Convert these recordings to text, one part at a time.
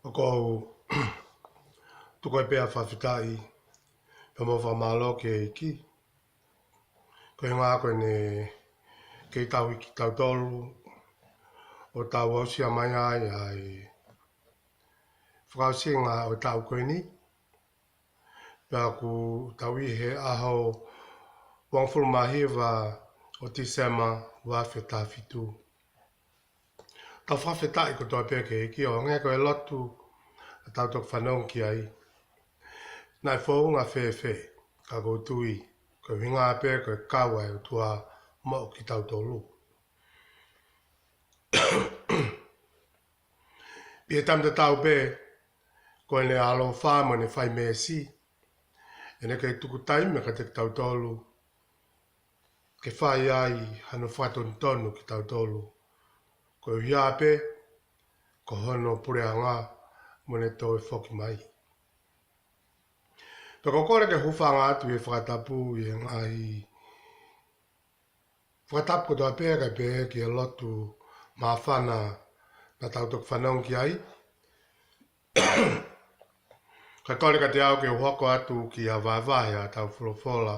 O kou tuko e pea whawhitai pe mo whamalo ke iki. Ko e ngā koe ne kei tau iki tau tolu o tau ausia mai ai ai whakausinga o tau koe ni. Pea ku tau i he aho wangfuru mahiwa o tisema wawheta whitu. Tau whawhetai ko toa pea ke iki o ngā koe lotu a tau tok whanau ki ai. Nai whaunga whewhe ka koutui ko hinga pē ko kawa e tua mo ki tau tolu. Pia tam te tau pē ko ne alo whāma ne whai mesi e ne kei tuku taime ka te tau tolu ke whai ai hano whaton tonu ki tau tolu. Ko hia pē ko hono pure anga mo ne toi whoki mai. Peko kore ke hufanga atu e whakatapu i ngai whakatapu ko toa pēka pē ki e lotu maa whana na tautok whanau ki ai. Ka kore ka te au ke uhoko atu ki a vaivahi a tau whurofola.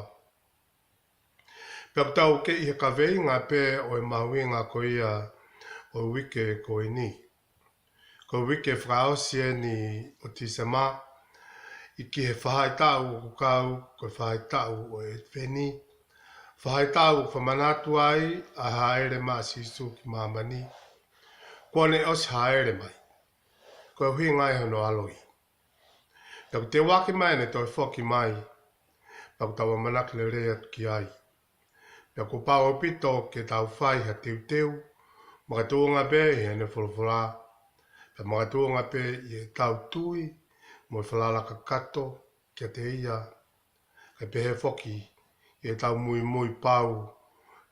Peko tau ke i he kawei ngā pē o e mahuinga ko ia o wike ko i ni. Ko wike whakaosie ni o tisema i ki he whahai tau o kukau, ko whahai tau o e wheni. Whahai tau o whamanatu ai a haere maa sisu ki mamani. Kone os haere mai. Ko hui ngai hono aloi. Tau te waki mai ne toi whoki mai. Tau tawa manak le rea ki ai. Pea ko pao pito ke tau whai ha teu teu. Makatunga pe i hene whulwhula. Pea makatunga pe i e tau tui. Mo whalala ka kato kia te ia. Ka pehe whoki i e tau mui mui pau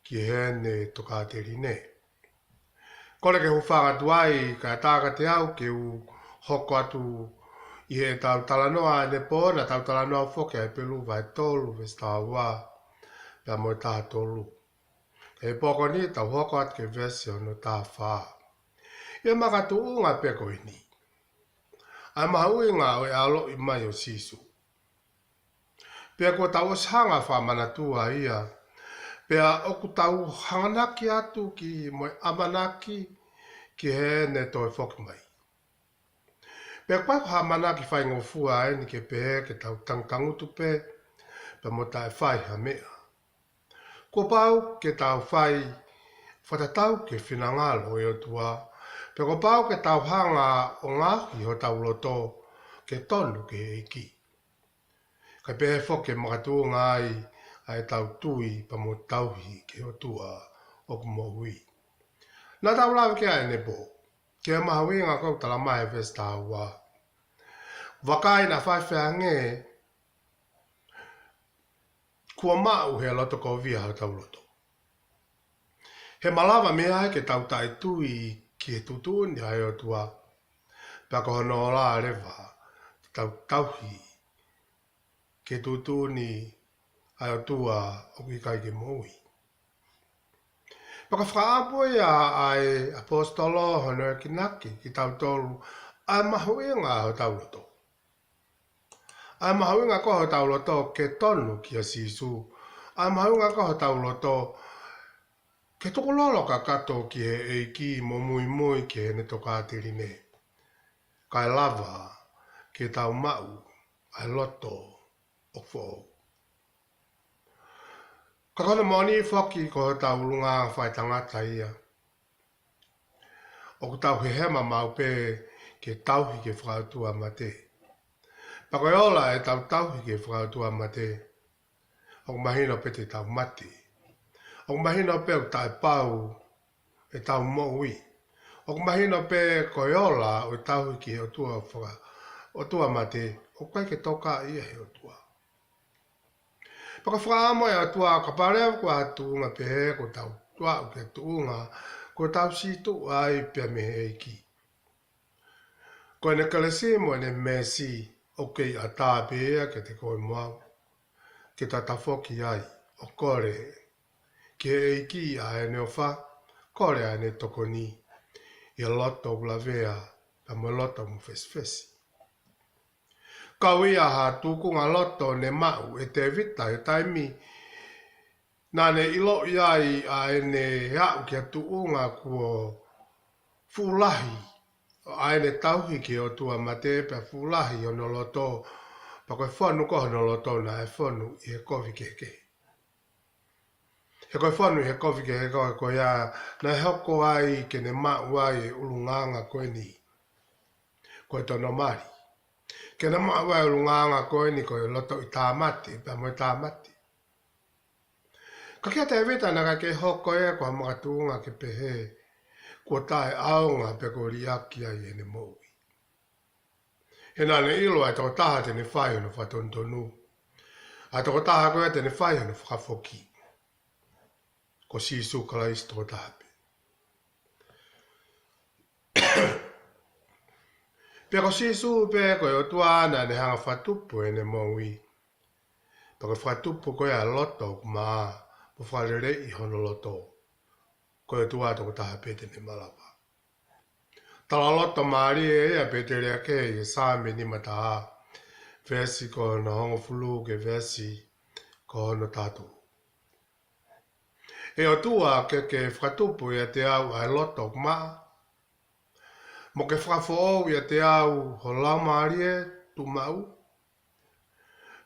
ki hene toka te rine. Kore ke hufanga tuai ka tāka te au ke u hoko atu i he tau talanoa ne pōna tau talanoa whoki ai pelu vai tolu vesta wā. Pea mo tā tolu. E poko ni tau hoko atu ke vesi ono tā whā. Ia makatu unga peko ini. Ai mahui ngā o e alo i mai o sisu. Pea ko tau osanga whamanatua ia. Pea oku tau hanganaki atu ki moe amanaki ki he ne toi whoki mai. Pea kwa ko hamanaki whai ngofua e ni ke pehe ke tau tangtangutu pe. Pea mo tae whai ha mea. Ko pau ke tau whai whatatau ke whinangalo e o tua. Pea ko pau ke tau hanga o ngahi ho tau loto ke tonu ke eiki. Ka pehe whoke makatua ngai ai tau tui pa mo tauhi ke o tua o kumohui. Nā tau lawe ke ai nebo. Ke mahawi ngā kau tala mai vesta ua. Wakai na whaiwhea nge kua mau he loto ko via ho tau loto. He malawa mea ke tau tai tui ki he tutuni ai o tua. Pea ko hono o la rewa tau tauhi ke tutuni ai o tua o ki kai ke moui. Paka whaapoe a ai apostolo hono e kinaki ki tau tolu ai mahuinga ho tau loto. Ai mahuinga ko ho tau loto ke tonu ki a sisu. Ai mahuinga ko ho tau loto ke tokololo ka kato ki he eiki mo mui mui ke he ne toka atirine. Kai lava ke tau mau ai loto o fōu. Ka kona moni whoki ko ho tau lunga whai tangata ia. O ku tau he hema mau pē ke tauhi ke whakautua mate. Pako e ola e tau tauhi ke whakautua mate. O ku mahina pe te tau mate. O ku mahina pe o tai pau e tau moui. O ku mahina pe ko e ola o tauhi ke o tua whaka. O tua mate, o kai ke toka ia he o tua. Paka whaamo e o tua ka pareo kua tuunga pe he ko tau tua o ke tuunga ko tau situ ai pe me eiki. Ko ne kalesi mo ne mesi o kei a tāpea ke te koe moau. Ke ta tafoki ai o kore. Ke eiki a e ne o wha, kore a ne tokoni. I a loto ulavea pa mo loto mo fesi. Kau ia ha tukunga loto ne mau e te vita e taimi nā ne ilo iai a e ne hau kia tuunga kua fulahi a e ne tauhi ki o tua ma te pia fulahi o no loto pa koe whanu koho no loto na e whanu i he kofi ke. He koe whanu i he kofi ke koe ia na e hoko ai ke ne mau ai e ulunganga koe ni koe tono mari. Ke na mau ai ulunganga koe ni koe loto i tāmati, pa mo i tāmati. Ka kia te vita na ka ke hoko e kua mga tuunga ke pehe kua tae aonga pe ko riaki ai e ne moui. He nā ne ilo ai toko taha te ne whai ono whatontonu. Ai toko taha koe te ne whai ono whakafoki. Ko sisu kalais toko taha pe. Pe ko sisu pe koe o tuana ne hanga whatupu e ne moui. Pa koe whatupu koe a loto kumaa. Po whalere i hono loto. Koe tua toko taha pe te ne malapa. Tala loto maari e ea pe te rea ke i sāme ni mataha. Vesi ko na hongo fulu ke vesi ko hono tatu. E o tua ke whatupu i a te au ai loto kumaa. Mo ke whakafo au i a te au ho lau maari e tu mau.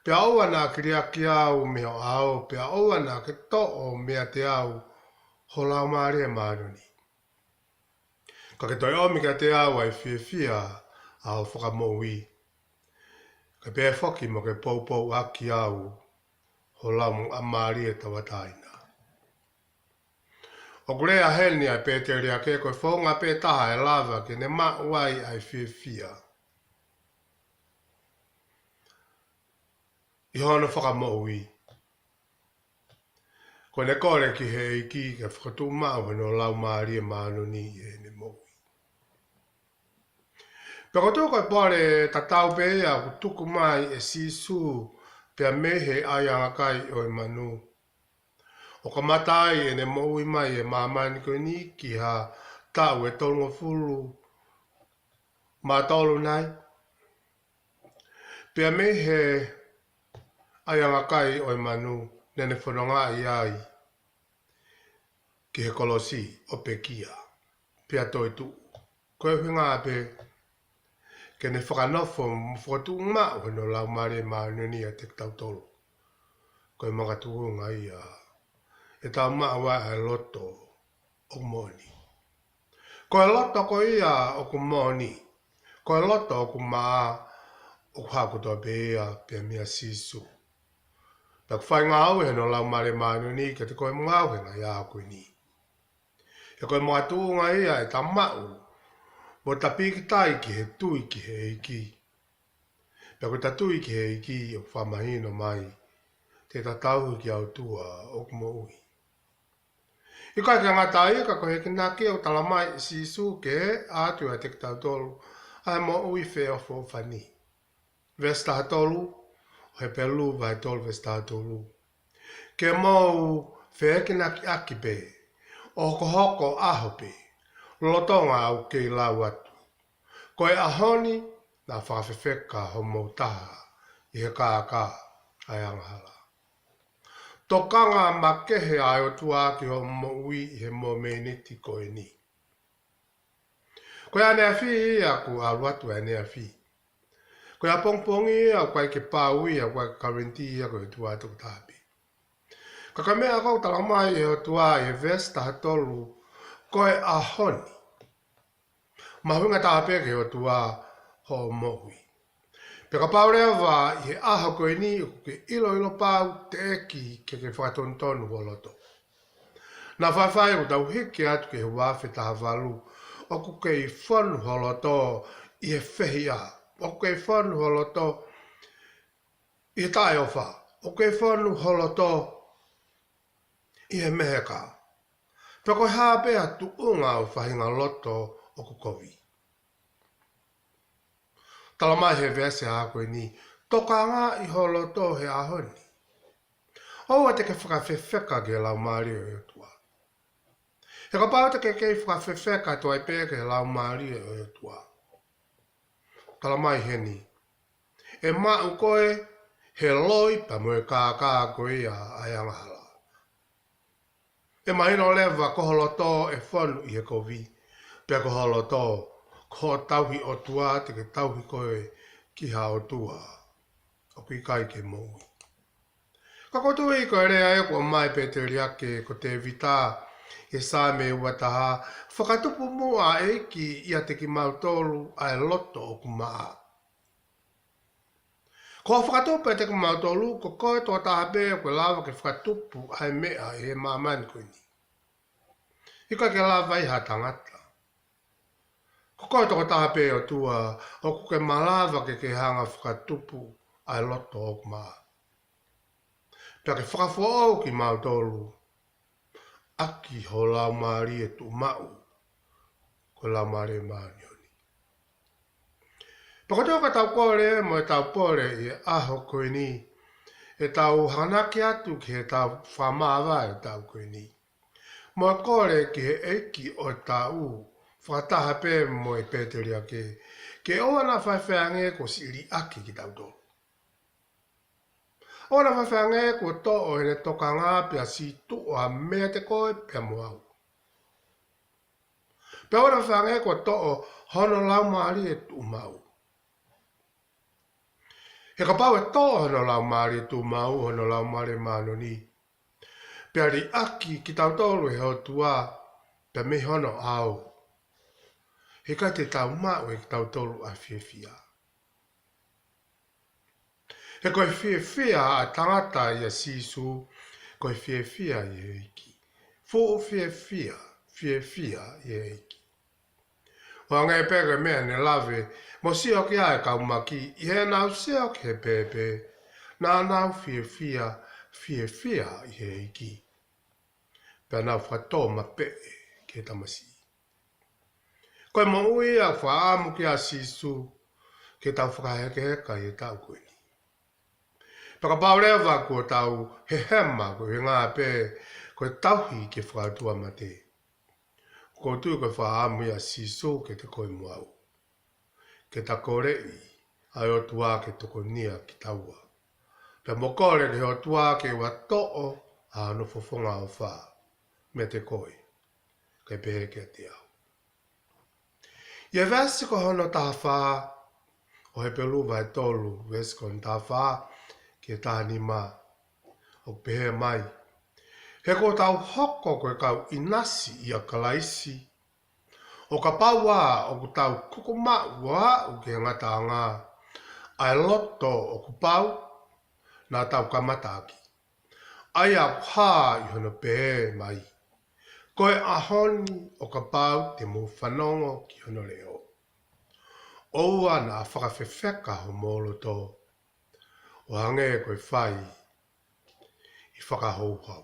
Pea aua nā kiria ki au me o au, pea aua nā ke to'o mea te au ho lau maari e maruni. Ka ke toi omi ka te au ai fia au whakamoui. Ka pea whoki mo ke poupou aki au ho lau a maari e tawataina. O kurea heni ai pēteri a ke koe whonga pē taha e lava ke ne mauai ai fia. I hono whakamoui. Ko ne kore ki he iki ka whakatu mau no lau maari e manoni e ne moui. Peko tō koe pare tatau pe ea kutuku mai e sisu pia mehe ai angakai o e manu. O ka matai e ne moui mai e mamani koe ni ki ha tau e tolunga fulu ma tolu nai. Pia mehe ai angakai o e manu nene whanonga i ai ki he kolosi o pe kia. Pia toi tu. Koe whingā pe ke ne whakanofo mwhatu mao no lau mare maanuni a te tautolo. Koe mga tuunga i a e tau mao wa e loto o moni. Koe loto ko ia o ku moni. Koe loto o ku maa o ku hakutoa pe ia pe mea sisu. Pea ku whai ngā au he no lau mare maanuni ke te koe mga au he ngā ia koe ni. E koe mga tuunga ia e tau mao mo tapiki tai ki he tui ki he iki. Pea koe ta tui ki he iki o whamahino mai te tatau ki au tua o kumoui. I kai ka ngata ika ko he kina ke o tala mai sisu ke atu a te kitau tolu ai mo ui whea fo whani. Vesta hatolu o he pelu vai tolu vesta hatolu. Ke mou whea kina ki aki pe o hoko aho pe. Lotonga au kei lau atu. Koe ahoni na whakawhewheka ho moutaha i he kāka ai angahala. Tokanga makehe ai o tuaki ho moui i he mo meniti koe ni. Koe ane a whi ia ku aluatu ane a whi. Koe a pongpongi ia koe ke pāu ia koe karenti ia koe tuatu kutapi. Kaka mea kau talamai e o tua e vesta hatolu koe ahoni. Mahunga taha peke o tua ho mohui. Peka paurea wā i he aha koe ni o ke ilo pau te eki ke whakatontonu o loto. Nā whaiwhai o tau heke atu ke he wāwhi taha walu o ku kei whanu ho loto i he whehi a. O ku kei whanu ho loto i he tae o wha. O ku kei whanu ho loto i he meheka. Peko hāpe atu unga o whahinga loto o ku kovi. Tala mai he vese a koe ni, toka ngā i holoto he ahoni. Oua te ke whakawhewheka ke lau maari o tua. He ka pau te ke kei whakawhewheka to ai pēke he lau maari o tua. kalamai heni. E mau koe he loi pa moe kā koe ia aianga hala. E mahino lewa koholoto e whanu i he kovi. Pea koholoto ko tauhi o tua te ke tauhi koe ki hao tua. O kui kai ke mou. Ka kotu i koe rea e kua mai pe te riake ko te vita e sa me uataha. Whakatupu mua e ki ia te ki mautolu ai loto o kumaa. Ko whakatupu e te ki mautolu ko koe toa taha pēr koe lava ke whakatupu ai mea e mamani koe ni. Ika ke lava i ha tangata. Ko koe toko taha pēr o tua o kuke malava ke hanga whakatupu ai loto o kumaa. Pea ke whakafo au ki mautolu. Aki ho lau maari e tu mau. Ko lau maari e maani oni. Pakotoa ka tau kore mo e tau pore i aho koe ni. E tau hanaki atu ki he tau whamaawa e tau koe ni. Mo e kore ki he eki o tau. Whakataha pē mo e pēteria ke. Ke oana whaiwhange ko siri aki ki tau tō. Ona whawhange ko to o hene toka ngā pia si tu o a mea te koe pia moau. Pia ona whawhange ko to o hono lau maari e tu mau. He ka pau e to hono lau maari e tu mau, hono lau maari mano ni. Pia ri aki ki tau tolu he ho tua, pia me hono au. He kai te tau mau e ki tau tolu a whiawhia. He koe whiawhia a tangata i a sisu, koe whiawhia i e iki. Fo whiawhia i e iki. Wa ngai pēke mea ne lave, mo sio ki ae kaumaki, i he nau sio ki he pēpē, nā nau whiawhia i e iki. Pea nau whatō ma pēe ki he tamasi. Koe mo ui a whaamu ki a sisu, ki tau whakaheke heka i e tau koe ni. Paka paurewa ko tau he hema ko he ngā pē ko tauhi ke whakatua ma te. Ko tui ko whaamu ia siso ke te koe muau. Ke ta korei ai o tua ke toko nia ki taua. Pea mo kore ke o tua ke wa to'o a no fofonga o wha me te koe. Ke pehe ke te au. Ia vesi ko hono taha wha o he pelu vai tolu vesi ko taha wha ke tāni mā, o pehe mai. He ko tau hoko koe kau inasi i a kalaisi. O ka paua o ku tau kukuma ua o ke ngata ngā. Ai loto o ku pau, nā tau kamataki. Ai a pā i hono pehe mai. Koe ahoni o ka pau te mo whanongo ki hono leo. Oua nā whakawhewheka ho mōlo tō. O hange koe whai i whakahouhau.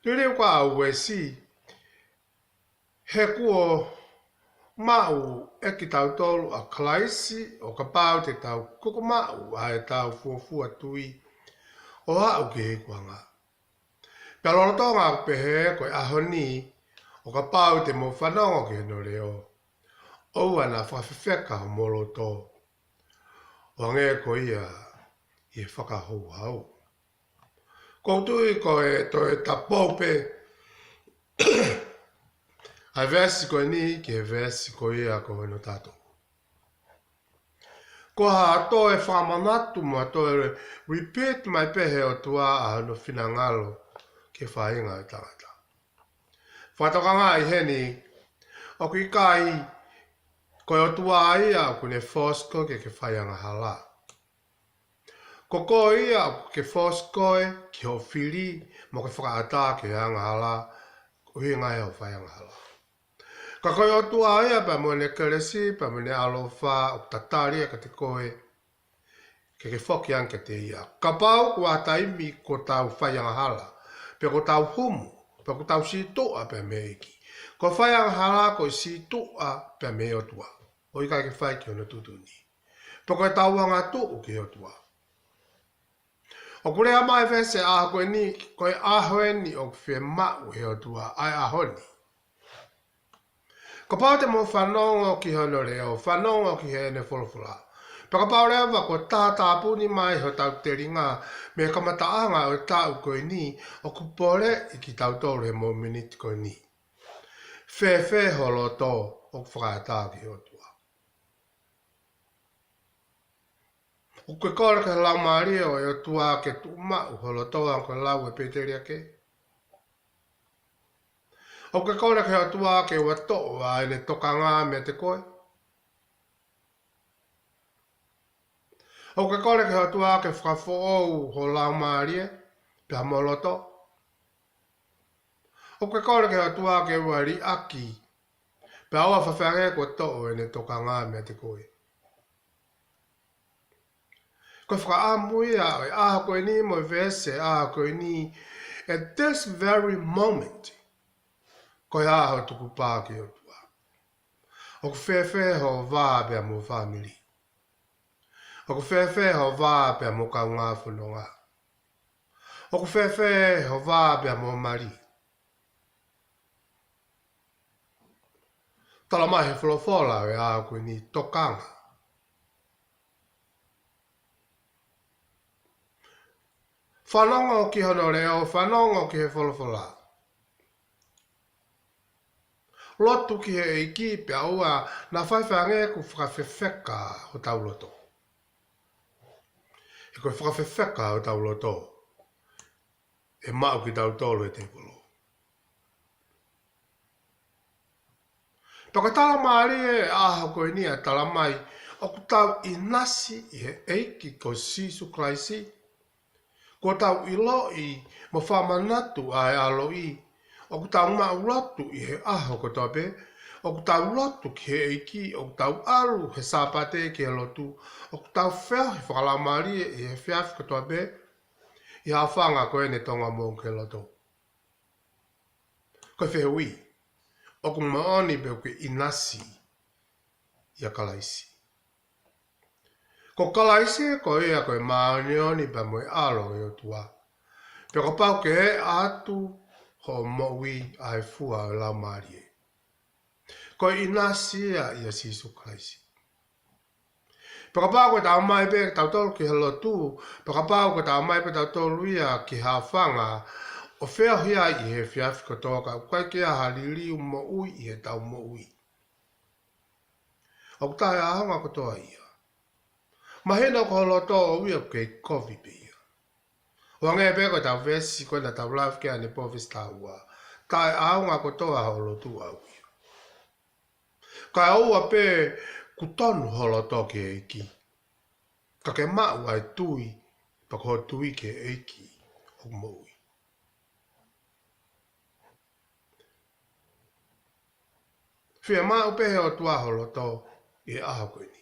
Nureu ka au e si, he kuo mau e ki tau tolu a klaisi o ka pau te tau kuku mau a e tau fuafua tui o hau ki he kuanga. Pea lorotonga o pehe koe ahoni o ka pau te mo whanongo ki heno reo. Oua na whawhewheka o molo tō. O hange koe ia i e whakahouhau. Koutui koe toi tapou pe. Ai vesi koe ni ki he vesi koe ia koe no tato. Ko ha to e whamanatu mo to e repeat mai pehe o tua a no whinangalo ke whainga e tangata. Whatokanga i heni, o ki kai koe o tua ia o kune fosko ke whaianga hala. Ko ko ia ke foskoe ki ho whiri mo ke whakaata ke hanga hala ko hi ngai o whaianga hala. Ka koe o tua ia pa mo ne keresi pa mo ne alofa o tatari ka te koe ke whoki anke te ia. Ka pau kua taimi ko tau whaianga hala pe ko tau humu pe ko tau si toa pe meiki. Ko whaianga hala ko si toa pe me o tua. O i kai ke whai ki o na tutuni. Pe ko tau anga tuu ki o tua. O kure a mai vese a koe ni, koe ahoe ni o whi mau he o tua ai ahoni. Ka pau te mo whanongo ki hono reo, whanongo ki he ne wholawhala. Paka pau rea wa ko tātā puni mai ho tau te ringa, me kamataanga o tau koe ni, o kupore i ki tau tōru he mo miniti koe ni. Whē holo tō, o whakatā ki ho tua. O koe kore ka lau maari o e o tua ke tu mau holo tō an koe lau e peteria ke. O koe kore ka o tua ke ua tō a ene toka ngā me te koe. O koe kore ka o tua ke whakafo ou ho lau maari e, pe ha moloto. O koe kore ka o tua ke ua ri aki, pe aua whawhange ko tō ene toka ngā me te koe. Ko whakaamui a oi aha koe ni mo vese aha koe ni at this very moment koe aha tuku pāki o tua. O ku whewhe ho vāpea mo whamiri. O ku whewhe ho vāpea mo kau ngā whanonga. O ku whewhe ho vāpea mo mari. Tala mai he wholofola e aha koe ni tokanga. Whanonga ki hono reo, whanonga ki he wholawhala. Lotu ki he eiki pe aua na whaiwhange ku whakawhewheka o tau loto. E koe whakawhewheka o tau loto. E mau ki tau tolo e te polo. Paka tala maari e aha koe ni a tala mai o ku tau inasi i he eiki ko Sisu Kraisi. Ko tau ilo i mo whamanatu ai alo i. O ku tau mauratu i he aho ko tope. O ku tau lotu ki he eiki. O ku tau aru he sāpate ki he lotu. O ku tau whea he whakalamari i he whiawhi ko tope. I hawhanga ko ene tonga mō ke loto. Ko whehui. O ku maoni pe ke inasi i a kalaisi. Ko kalaisi ko ea koe maonioni pa moe alo e o tua. Pe ko pau ke e atu ho moui ai fua o lau marie. Ko inasi a i a Sisu Kraisi. Pe ko pau ko tau mai pe tau tolu ki halo tu. Pe ko pau ko tau mai pe tau tolu ia ki hawhanga. O whea hia i he whiawhi ko toka. Koe ke a haliliu moui i he tau moui. O kutai ahonga ko toa ia. Mahena ko holo tō o ui o kei kovi pe ia. O nge pe ko tau vesi ko na tau life ke ane povis taua. Tai aunga ko toa holo tu au ia. Kai aua pe kutonu holo tō ke eiki. Ka ke mau ai tui pa ko tui ke eiki o moui. Whia mau pe he o tua holo tō i aha koe ni.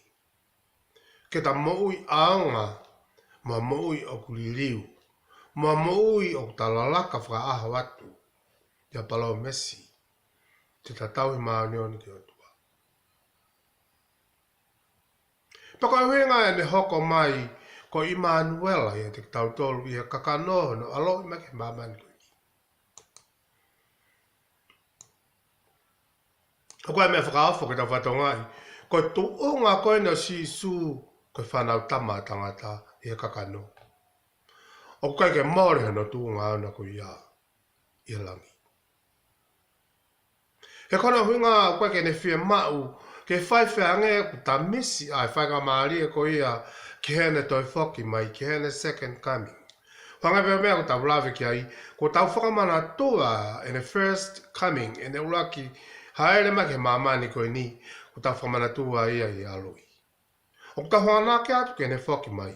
Ke ta moui aonga, ma moui o kuliriu, ma moui o talalaka whaka aha watu, ia palau mesi, te tatau i maanioni ki o tua. Pako huenga e ne hoko mai, ko Immanuela ia te tau tolu ia kakanoho no alo i make mamani koe ni. O koe mea whakaafo ke tau whatongai, ko tuunga koe no Sisu, koe whanau tama tangata i he kakano. O koe ke mōre hano tūnga ana ko ia langi. He kona huinga o koe ke ne whia mau, ke whai whiange ku ta misi ai whainga maari e ko ia ki hene toi whoki mai, ki hene second coming. Whanga pia mea ko ta wlawe ki ai, ko tau whakamana toa ene first coming, ene uraki haere ma ke mamani koe ni, ko tau whakamana toa ia i aloi. O ka hoana ke atu ke ne whoki mai.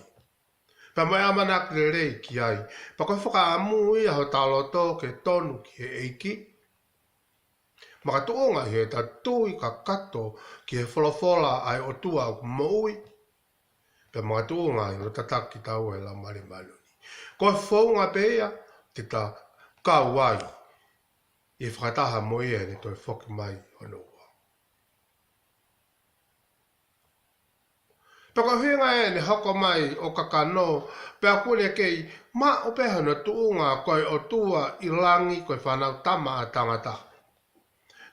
Pa mai amana ke rei ki ai. Pa koe whaka amu ia ho taloto ke tonu ki he eiki. Ma ka tuonga he ta tui ka kato ki he wholofola ai o tua o moui. Pa ma ka tuonga he o tataki tau e la mare maloni. Koe whaunga pe ia te ta kauai. I whakataha mo ia ne toi whoki mai hono. Paka huinga e ne hoko mai o kakano, pea kule kei ma o peha no tuunga koe o tua i langi koe whanau tama a tangata.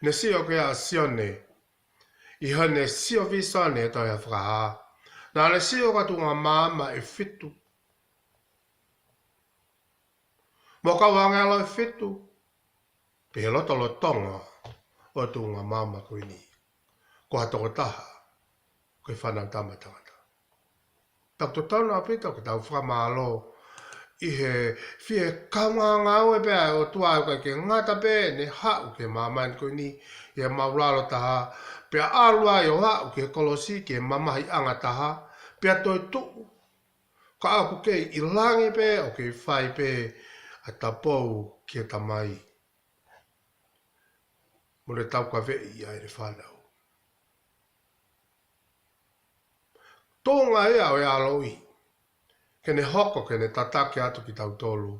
Ne si o kea sione I hane sio visa ne to ya fra. Na le sio ka tunga mama e fitu. Mo ka wanga lo fitu. Pe lo tolo tonga o tunga mama ko ni. Ko hatoko taha. Ko whanau tamatanga. Tak to tau na pita ko tau whamalo. I he fie kaunga ngau e bea o tua ka ke ngata pe ne hau ke mama ko ni. Ia mauralo taha. Pea alua i o hau ke kolosi ke mamahi anga taha. Pea toi tu. Ka aku kei i langi pe o ke whai pe a tapou ki a tamai. Mure tau ka vei i aere whanau. Tōnga ea o e aloi. Kene hoko kene tatake atu ki tau tolu.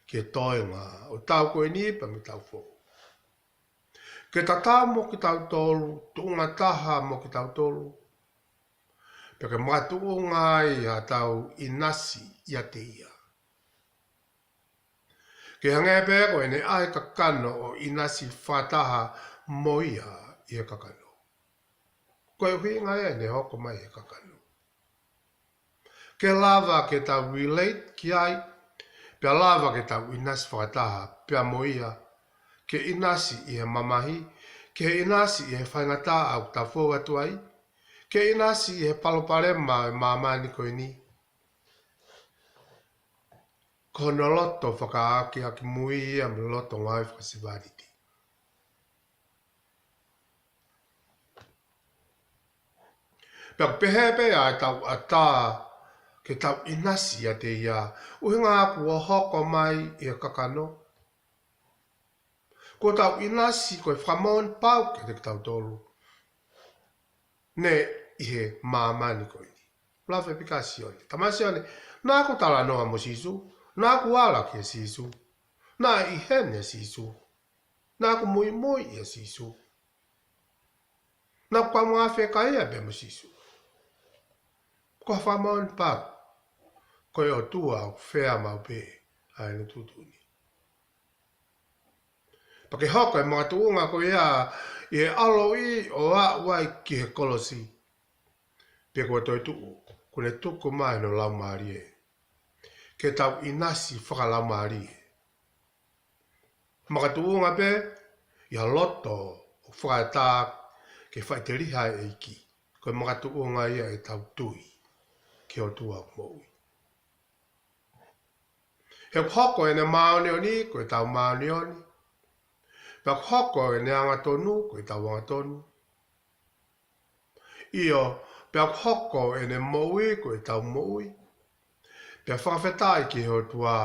Ki e toenga o tau koe nipa me tau fo. Ke tata mo ki tau tolu. Tōnga taha mo ki tau tolu. Peke matu o ngai a tau inasi i a te ia. Ke hangepe ko ene ai kakano o inasi whataha moia i e kakano. Koe hui ngai ene hoko mai e kakano. Ke lava ke tau relate ki ai, pia lava ke tau inasi whataha, pia moia, ke inasi i he mamahi, ke inasi i he whaingata au ta fōga tuai, ke inasi i he paloparema e mamani koe ni. Kono loto whakaaki aki mui ia me loto ngai whakasivariti. Pia pehepe ai tau ata ke tau inasi a te ia, uhinga aku o hoko mai i a kakano. Ko tau inasi koe whamon pau ke te tau tolu. Ne i he mamani koe ni. Lawe pikasione. Tamasione, nā ko tala noa mo sisu, nā ko ala ki a sisu, nā i hene sisu, nā ko mui mui i a sisu, nā ko mua wheka ia be mo sisu. Ko whamon pau, koe o tua o whea mau pe, ai na tutuni. Pake hoko e mga tuunga ko ia i e alo i o a wai ki he kolosi. Pia koe toi tuu, kune tuku mai no lau maari e. Ke tau inasi whaka lau maari e. Mga tuunga pe, ia loto o whaka ke whai te riha e iki. Koe mga tuunga ia e tau tui, ke o tua o moui. He hoko e ne maoni o ni, koe tau maoni o ni. Pea hoko e ne anga tonu, koe tau anga tonu. Io, pea hoko e ne moui, koe tau moui. Pea whakawhetai ki heo tua,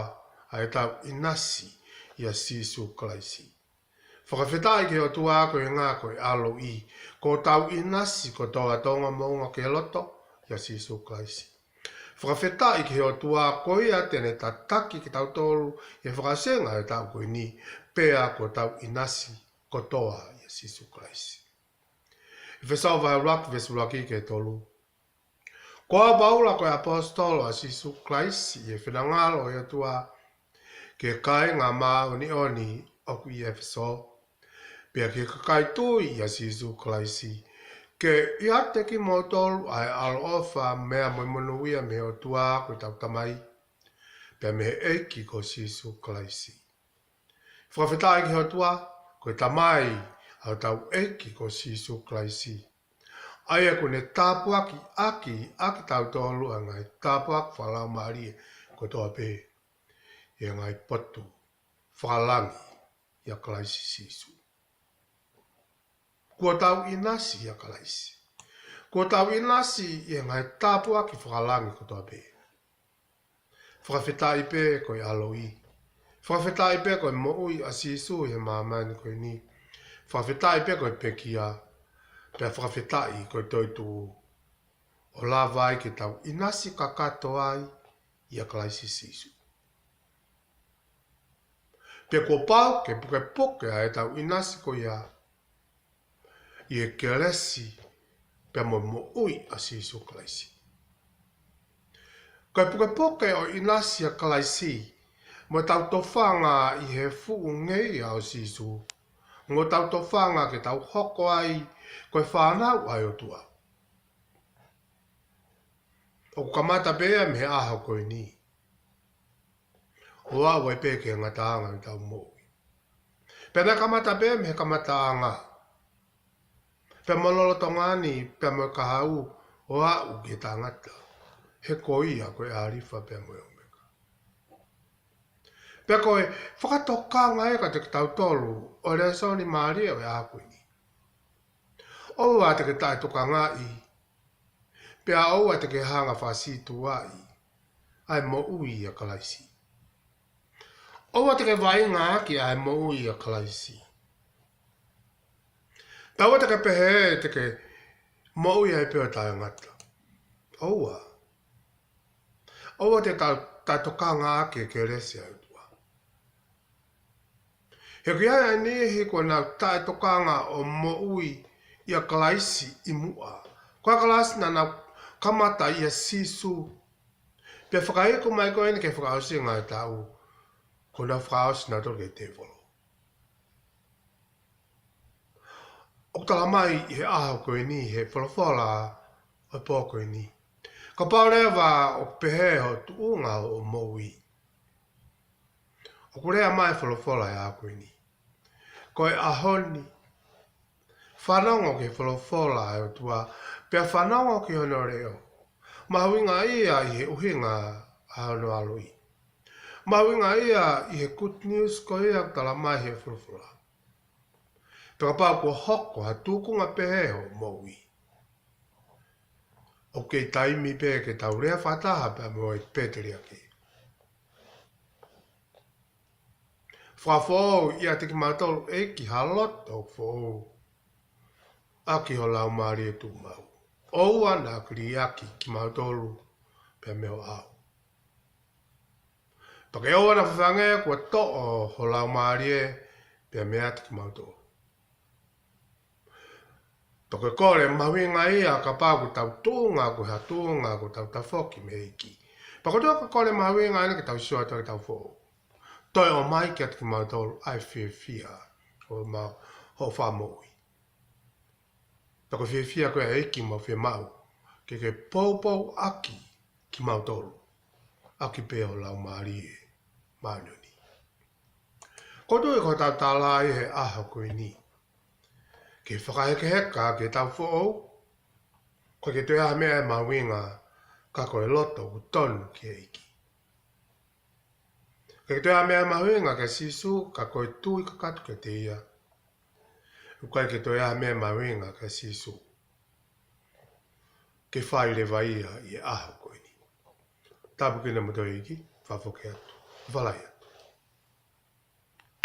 a e tau inasi i a sisu klaisi. Whakawhetai ki heo tua, koe ngā koe alo i, ko tau inasi ko toa tonga mounga ke loto, i a sisu klaisi. Whakawhetai ki heo tua, koe ia tene tataki ki tau tolu, e whakasenga e tau koe ni, pea ko tau inasi ko toa i a sisu klaisi. E whesau vai rak vesu raki ke tolu. Koa baula koe apostolo a sisu klaisi, e whenangalo e tua, ke kai ngā maa oni oni oku i e wheso, pea ke kakai tui i a sisu klaisi, ke i ate ki mo tolu ai alo ofa mea moi monuia me o tua koe tau tamai, pea me eiki ko sisu klaisi. Whakawhetai ki ho tua, koe tamai au tau eiki ko sisu klaisi. Aia kone tāpuaki aki tau tolu a ngai tāpuaki whalau maari ko toa pē. E ngai potu, whalangi i a klaisi sisu. Kua tau inasi i a klaisi. Kua tau inasi i ngai tāpuaki whalangi ko toa pē. Whakawhetai pē koe aloi. Whakawhetai pē koe moui a sisu e mamani koe ni. Whakawhetai pē koe pekia. Pea whakawhetai koe toitu o la vai ke tau inasi kakato ai i a klaisi sisu. Pea ko pau ke puke puke a e tau inasi ko ia i e kelesi pea mo ui a sisu klaisi. Koe puke puke o inasi a klaisi mo tau tofanga i he fuu ngei au sisu. Ngo tau tofanga ke tau hoko ai koe whanau ai o tua. O kamata bea me aha koe ni. O a wai peke ngata anga ni tau moui. Pena kamata bea me kamata anga. Pe malolo tongani pe mo kahau o a u ke tangata. He koi a koe arifa pe mo e omeka. Pe koe whakatoka ngai ka te tau tolu o rea soni maaria o e a koe ni. O a te ke tai toka ngai. Pe a o a te ke hanga whasitu ai. Ai mo ui a kalaisi. O a te ke vai ngā ki ai mo ui a kalaisi. Tau a te ke pehe te ke mo ui ai peo tai ngata. O a. O a te tai toka ngā ki ke resi ai tua. He ki ai ni he kua nau tai toka ngā o mo ui i a kalaisi i mua. Kua kalasi na nau kamata i a sisu. Pe whakaeko mai koe ni ke whakausi ngai tau. Ko na whakausi na toke te wolo. O tala mai i he aha koe ni he whalawhala o pō koe ni. Ka paurewa o pehe ho tuunga o moui. O kurea mai whalawhala e a koe ni. Koe ahoni. Whanongo ke whalawhala e o tua. Pea whanongo ke hono reo. Mahuinga ia i he uhinga a hono aloi. Mahuinga ia i he good news ko ia tala mai he whalawhala. Pea pau ko hoko ha tūkunga pehe ho moui. O ke taimi pe ke tau rea whataha pe mo e pēteri ake. Whafou ia te ki mātolu e ki halot o whou. Aki ho lau maari e tū mau. Oua nā kiri aki ki mātolu pe meo au. Pake oua na whange kua to o ho lau maari e pe mea te ki mātolu. Pake kore mawinga ia ka pāku tau tūnga ko ha tūnga ko tau tawhoki me iki. Pake toa ka kore mawinga ina ke tau sua tau tau whou. Toi o mai ki ati ki mātolu ai whia o ma ho whamoi. Pake whia koe e iki ma whia mau. Ke poupou aki ki mātolu. Aki peo lau maari e maanoni. Koto e ko tau tālai he aha koe ni. Ke whakaheke heka ke tau who'ou. Ko ke toea mea e mawinga ka koe loto ku tonu ki e iki. Ke toea mea e mawinga ke sisu ka koe tui ka katu ke te ia. Ukai ke toea mea e mawinga ke sisu. Ke whai le vaia i e aho koe ni. Tapu kina mato iki, whafoke atu. Whalaia.